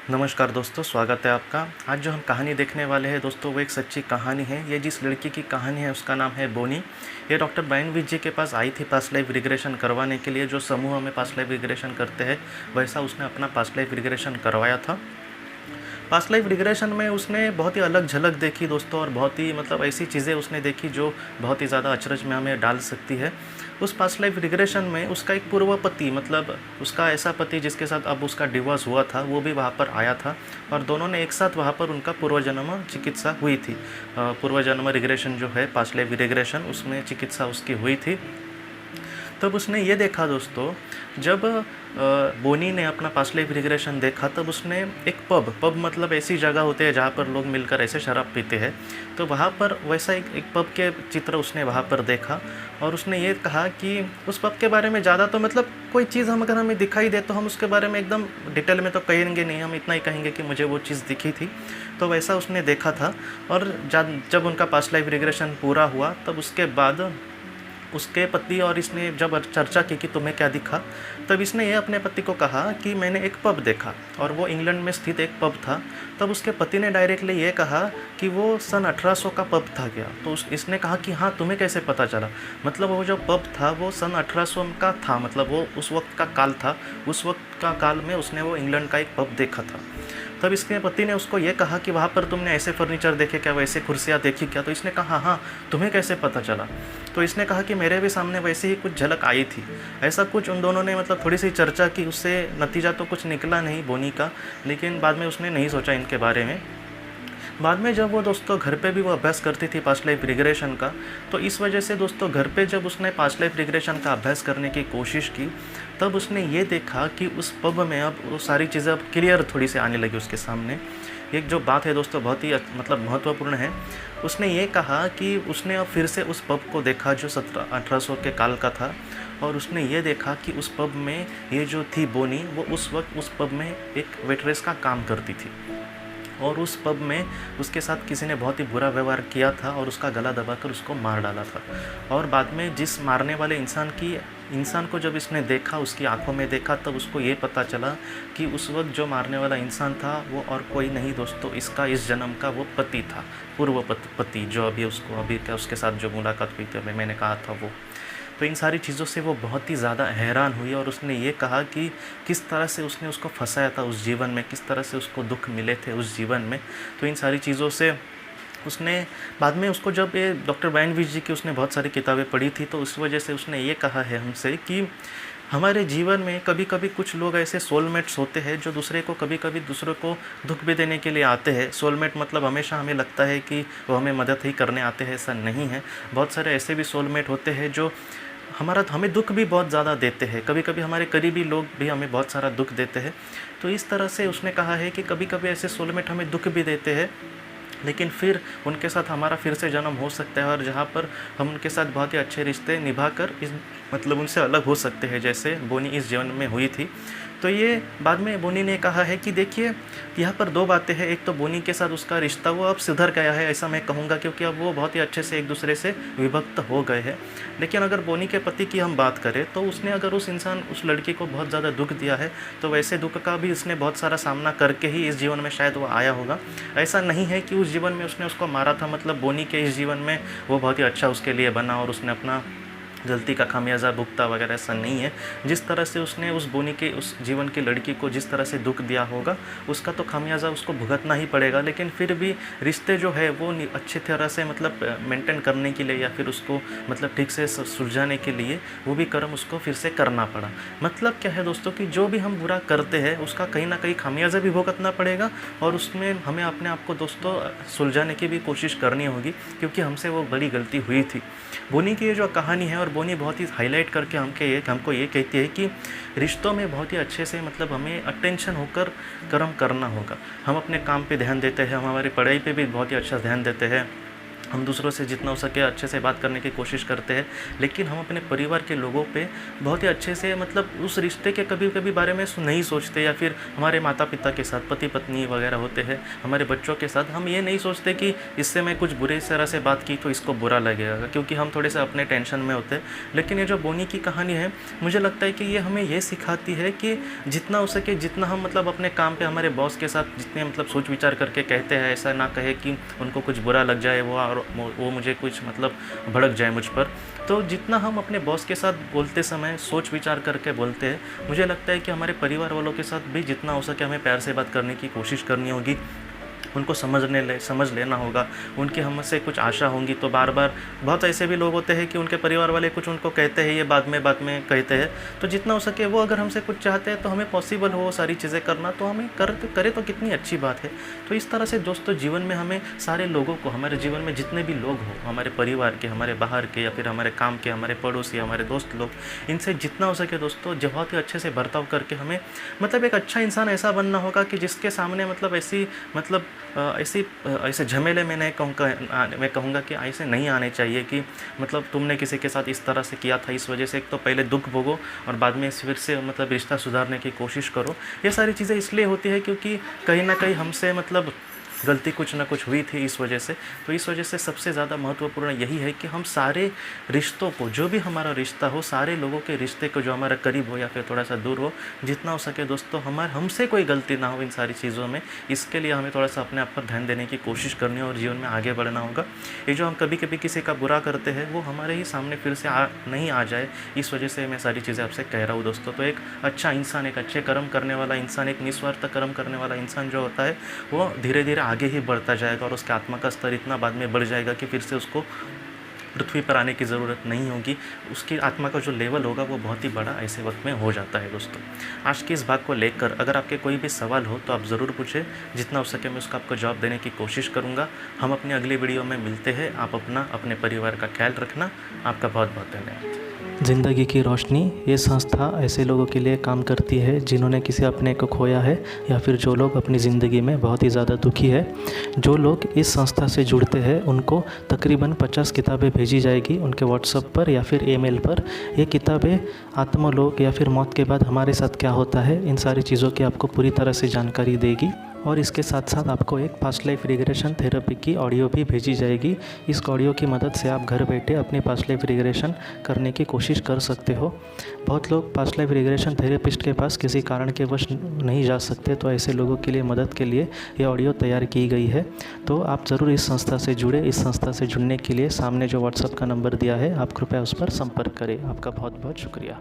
नमस्कार दोस्तों, स्वागत है आपका। आज जो हम कहानी देखने वाले हैं दोस्तों, वो एक सच्ची कहानी है। ये जिस लड़की की कहानी है उसका नाम है बोनी। ये डॉक्टर ब्रायन विच जी के पास आई थी पास्ट लाइफ रिग्रेशन करवाने के लिए। जो समूह में पास्ट लाइफ रिग्रेशन करते हैं वैसा उसने अपना पास्ट लाइफ रिग्रेशन करवाया था। पास्ट लाइफ रिग्रेशन में उसने बहुत ही अलग झलक देखी दोस्तों, और बहुत ही ऐसी चीज़ें उसने देखी जो बहुत ही ज़्यादा अचरज में हमें डाल सकती है। उस पास्ट लाइफ रिग्रेशन में उसका एक पूर्व पति, उसका ऐसा पति जिसके साथ अब उसका डिवोर्स हुआ था, वो भी वहाँ पर आया था और दोनों ने एक साथ वहाँ पर उनका पूर्वजन्म चिकित्सा हुई थी। पूर्वजन्म रिग्रेशन जो है पास्ट लाइफ रिग्रेशन, उसमें चिकित्सा उसकी हुई थी। तब उसने ये देखा दोस्तों, जब बोनी ने अपना पास्ट लाइफ रिग्रेशन देखा तब उसने एक पब मतलब ऐसी जगह होती है जहाँ पर लोग मिलकर ऐसे शराब पीते हैं, तो वहाँ पर वैसा एक पब के चित्र उसने वहाँ पर देखा। और उसने ये कहा कि उस पब के बारे में ज़्यादा कोई चीज़ अगर हमें दिखाई दे तो हम उसके बारे में एकदम डिटेल में तो कहेंगे नहीं, हम इतना ही कहेंगे कि मुझे वो चीज़ दिखी थी। तो वैसा उसने देखा था। और जब उनका पास्ट लाइफ रिग्रेशन पूरा हुआ तब उसके बाद उसके पति और इसने जब चर्चा की कि तुम्हें क्या दिखा, तब इसने ये अपने पति को कहा कि मैंने एक पब देखा, और वो इंग्लैंड में स्थित एक पब था। तब उसके पति ने डायरेक्टली ये कहा कि वो सन 1800 का पब था क्या। तो इसने कहा कि हाँ, तुम्हें कैसे पता चला। वो जो पब था वो सन 1800 का था, वो उस वक्त का काल था। उस वक्त का काल में उसने वो इंग्लैंड का एक पब देखा था। तब इसके पति ने उसको ये कहा कि वहाँ पर तुमने ऐसे फर्नीचर देखे क्या, वैसे कुर्सियाँ देखी क्या। तो इसने कहा हाँ, तुम्हें कैसे पता चला। तो इसने कहा कि मेरे भी सामने वैसे ही कुछ झलक आई थी। ऐसा कुछ उन दोनों ने थोड़ी सी चर्चा की, उससे नतीजा तो कुछ निकला नहीं बोनी का, लेकिन बाद में उसने नहीं सोचा इनके बारे में। बाद में जब वो दोस्तों घर पे भी वो अभ्यास करती थी पास्ट लाइफ रिग्रेशन का, तो इस वजह से दोस्तों घर पे जब उसने पास्ट लाइफ रिग्रेशन का अभ्यास करने की कोशिश की, तब उसने ये देखा कि उस पब में अब वो सारी चीज़ें अब क्लियर थोड़ी सी आने लगी उसके सामने। एक जो बात है दोस्तों बहुत ही महत्वपूर्ण है। उसने ये कहा कि उसने अब फिर से उस पब को देखा जो 1800 के काल का था, और उसने ये देखा कि उस पब में ये जो थी बोनी, वो उस वक्त उस पब में एक वेट्रेस का काम करती थी, और उस पब में उसके साथ किसी ने बहुत ही बुरा व्यवहार किया था और उसका गला दबाकर उसको मार डाला था। और बाद में जिस मारने वाले इंसान को जब इसने देखा, उसकी आंखों में देखा, तब उसको ये पता चला कि उस वक्त जो मारने वाला इंसान था वो और कोई नहीं दोस्तों, इसका इस जन्म का वो पति था, पूर्व पति, जो अभी क्या उसके साथ जो मुलाकात हुई थी, मैंने कहा था वो। तो इन सारी चीज़ों से वो बहुत ही ज़्यादा हैरान हुई, और उसने ये कहा कि किस तरह से उसने उसको फंसाया था उस जीवन में, किस तरह से उसको दुख मिले थे उस जीवन में। तो इन सारी चीज़ों से उसने बाद में उसको, जब ये डॉक्टर ब्रायन विच जी की उसने बहुत सारी किताबें पढ़ी थी, तो उस वजह से उसने ये कहा है हमसे कि हमारे जीवन में कभी कभी कुछ लोग ऐसे सोलमेट्स होते हैं जो कभी कभी दूसरों को दुख भी देने के लिए आते हैं। सोलमेट हमेशा हमें लगता है कि वो हमें मदद ही करने आते हैं, ऐसा नहीं है। बहुत सारे ऐसे भी सोलमेट होते हैं जो हमें दुख भी बहुत ज़्यादा देते हैं। कभी कभी हमारे करीबी लोग भी हमें बहुत सारा दुख देते हैं। तो इस तरह से उसने कहा है कि कभी कभी ऐसे सोलमेट हमें दुख भी देते हैं, लेकिन फिर उनके साथ हमारा फिर से जन्म हो सकता है, और जहाँ पर हम उनके साथ बहुत ही अच्छे रिश्ते निभाकर उनसे अलग हो सकते हैं, जैसे बोनी इस जीवन में हुई थी। तो ये बाद में बोनी ने कहा है कि देखिए, यहाँ पर दो बातें हैं। एक तो बोनी के साथ उसका रिश्ता वो अब सुधर गया है, ऐसा मैं कहूँगा, क्योंकि अब वो बहुत ही अच्छे से एक दूसरे से विभक्त हो गए हैं। लेकिन अगर बोनी के पति की हम बात करें, तो उसने अगर उस लड़की को बहुत ज़्यादा दुख दिया है, तो वैसे दुख का भी उसने बहुत सारा सामना करके ही इस जीवन में शायद वो आया होगा। ऐसा नहीं है कि उस जीवन में उसने उसको मारा था, बोनी के इस जीवन में वो बहुत ही अच्छा उसके लिए बना और उसने अपना गलती का खामियाजा भुगता वगैरह, ऐसा नहीं है। जिस तरह से उसने उस बोनी के उस जीवन की लड़की को जिस तरह से दुख दिया होगा, उसका तो खामियाजा उसको भुगतना ही पड़ेगा। लेकिन फिर भी रिश्ते जो है वो अच्छी तरह से मेंटेन करने के लिए, या फिर उसको ठीक से सुलझाने के लिए वो भी कर्म उसको फिर से करना पड़ा। क्या है दोस्तों कि जो भी हम बुरा करते हैं उसका कहीं ना कहीं खामियाजा भी भुगतना पड़ेगा, और उसमें हमें अपने आप को दोस्तों सुलझाने की भी कोशिश करनी होगी, क्योंकि हमसे वो बड़ी गलती हुई थी। बोनी की ये जो कहानी है, और बोनी बहुत ही हाईलाइट करके हमको ये कहती है कि रिश्तों में बहुत ही अच्छे से हमें अटेंशन होकर कर्म करना होगा। हम अपने काम पे ध्यान देते हैं, हम हमारी पढ़ाई पे भी बहुत ही अच्छा ध्यान देते हैं, हम दूसरों से जितना हो सके अच्छे से बात करने की कोशिश करते हैं, लेकिन हम अपने परिवार के लोगों पे बहुत ही अच्छे से मतलब उस रिश्ते के कभी कभी बारे में नहीं सोचते, या फिर हमारे माता पिता के साथ पति पत्नी वगैरह होते हैं, हमारे बच्चों के साथ हम ये नहीं सोचते कि इससे मैं कुछ बुरी तरह से बात की तो इसको बुरा लगेगा, क्योंकि हम थोड़े से अपने टेंशन में होते हैं। लेकिन ये जो बोनी की कहानी है, मुझे लगता है कि ये हमें ये सिखाती है कि जितना हो सके, जितना हम मतलब अपने काम पे हमारे बॉस के साथ जितने मतलब सोच विचार करके कहते हैं, ऐसा ना कहे कि उनको कुछ बुरा लग जाए वो मुझे कुछ मतलब भड़क जाए मुझ पर। तो जितना हम अपने बॉस के साथ बोलते समय सोच विचार करके बोलते हैं, मुझे लगता है कि हमारे परिवार वालों के साथ भी जितना हो सके हमें प्यार से बात करने की कोशिश करनी होगी, उनको समझ लेना होगा। उनकी हमसे कुछ आशा होंगी तो बार बार, बहुत ऐसे भी लोग होते हैं कि उनके परिवार वाले कुछ उनको कहते हैं, ये बाद में कहते हैं, तो जितना हो सके वो अगर हमसे कुछ चाहते हैं तो हमें पॉसिबल हो वो सारी चीज़ें करना, तो हमें करे तो कितनी अच्छी बात है। तो इस तरह से दोस्तों जीवन में हमें सारे लोगों को, हमारे जीवन में जितने भी लोग हो, हमारे परिवार के, हमारे बाहर के, या फिर हमारे काम के, हमारे पड़ोसी, हमारे दोस्त लोग, इनसे जितना हो सके दोस्तों बहुत ही अच्छे से बर्ताव करके हमें मतलब एक अच्छा इंसान ऐसा बनना होगा कि जिसके सामने मतलब ऐसे झमेले में मैं कहूँगा कि ऐसे नहीं आने चाहिए कि मतलब तुमने किसी के साथ इस तरह से किया था, इस वजह से एक तो पहले दुख भोगो और बाद में फिर से मतलब रिश्ता सुधारने की कोशिश करो। ये सारी चीज़ें इसलिए होती है क्योंकि कहीं ना कहीं हमसे मतलब गलती कुछ ना कुछ हुई थी इस वजह से। तो इस वजह से सबसे ज़्यादा महत्वपूर्ण यही है कि हम सारे रिश्तों को, जो भी हमारा रिश्ता हो, सारे लोगों के रिश्ते को, जो हमारा करीब हो या फिर थोड़ा सा दूर हो, जितना हो सके दोस्तों हमसे कोई गलती ना हो इन सारी चीज़ों में, इसके लिए हमें थोड़ा सा अपने आप पर ध्यान देने की कोशिश करनी है और जीवन में आगे बढ़ना होगा। ये जो हम कभी कभी किसी का बुरा करते हैं वो हमारे ही सामने फिर से नहीं आ जाए, इस वजह से मैं सारी चीज़ें आपसे कह रहा हूँ दोस्तों। तो एक अच्छा इंसान, एक अच्छे कर्म करने वाला इंसान, एक निस्वार्थ कर्म करने वाला इंसान जो होता है वो धीरे धीरे आगे ही बढ़ता जाएगा और उसके आत्मा का स्तर इतना बाद में बढ़ जाएगा कि फिर से उसको पृथ्वी पर आने की ज़रूरत नहीं होगी। उसकी आत्मा का जो लेवल होगा वो बहुत ही बड़ा ऐसे वक्त में हो जाता है दोस्तों। आज की इस बात को लेकर अगर आपके कोई भी सवाल हो तो आप ज़रूर पूछें, जितना हो सके मैं उसका आपको जवाब देने की कोशिश करूँगा। हम अपनी अगली वीडियो में मिलते हैं। आप अपने परिवार का ख्याल रखना। आपका बहुत बहुत धन्यवाद। ज़िंदगी की रोशनी ये संस्था ऐसे लोगों के लिए काम करती है जिन्होंने किसी अपने को खोया है या फिर जो लोग अपनी ज़िंदगी में बहुत ही ज़्यादा दुखी है। जो लोग इस संस्था से जुड़ते हैं उनको तकरीबन 50 किताबें भेजी जाएगी उनके व्हाट्सएप पर या फिर ईमेल पर। ये किताबें आत्मलोक या फिर मौत के बाद हमारे साथ क्या होता है, इन सारी चीज़ों की आपको पूरी तरह से जानकारी देगी। और इसके साथ साथ आपको एक पास्ट लाइफ रिग्रेशन थेरेपी की ऑडियो भी भेजी जाएगी। इस ऑडियो की मदद से आप घर बैठे अपनी पास्ट लाइफ रिग्रेशन करने की कोशिश कर सकते हो। बहुत लोग पास्ट लाइफ रिग्रेशन थेरेपिस्ट के पास किसी कारण के वश नहीं जा सकते, तो ऐसे लोगों के लिए मदद के लिए ये ऑडियो तैयार की गई है। तो आप ज़रूर इस संस्था से जुड़े। इस संस्था से जुड़ने के लिए सामने जो व्हाट्सएप का नंबर दिया है आप कृपया उस पर संपर्क करें। आपका बहुत बहुत शुक्रिया।